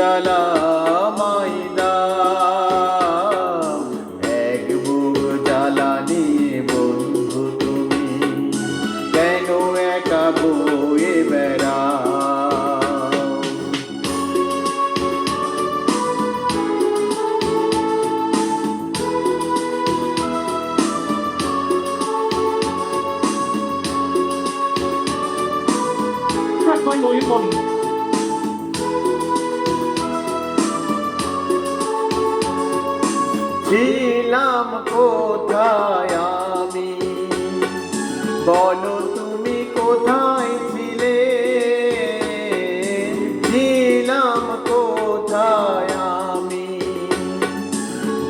জ্বালা আমায় দাও, এক বুক জ্বালা নিয়ে বন্ধু তুমি কেন একা বয়ে বেড়াও। ছিলাম কোথায় আমি, বলো তুমি কোথায় ছিলে, ছিলাম কোথায় আমি,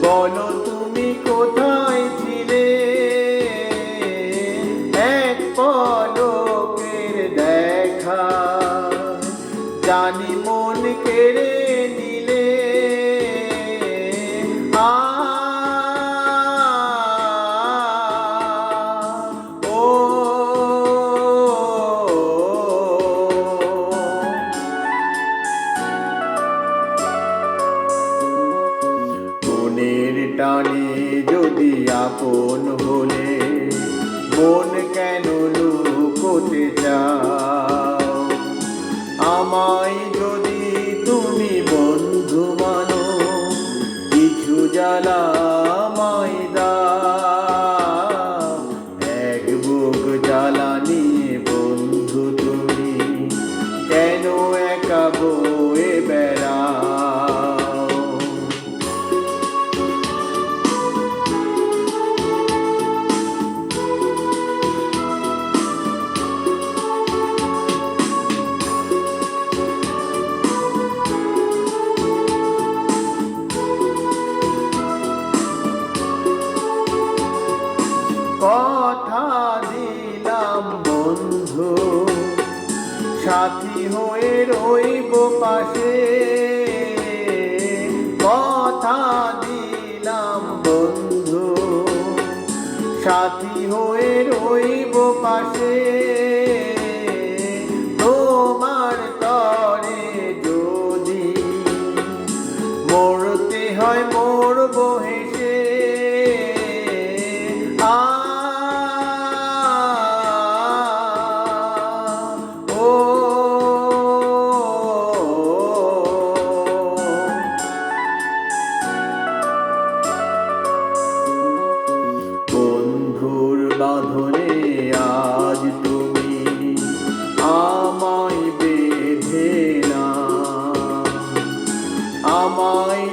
বলো তুমি কোথায় ছিলে, এক পলকের দেখা জানি মন কেড়ে নিলে, মনের টানে যদি আপন হলে মন কেন লুকোতে চাও, আমায় যদি তুমি বন্ধু মানো কিছু জ্বালা আমায় দাও, এক বুক জ্বালা নিয়ে বন্ধু তুমি কেন একা বয়ে বেড়াও। কথা দিলাম বন্ধু সাথী হয়ে রইব পাশে, কথা দিলাম বন্ধু সাথী হয়ে রইব পাশে, তোমার তরে যদি মরতে হয় মরব হেসে, বন্ধুর বাঁধনে আজ তুমি আমায় বেঁধে নাও, আমায়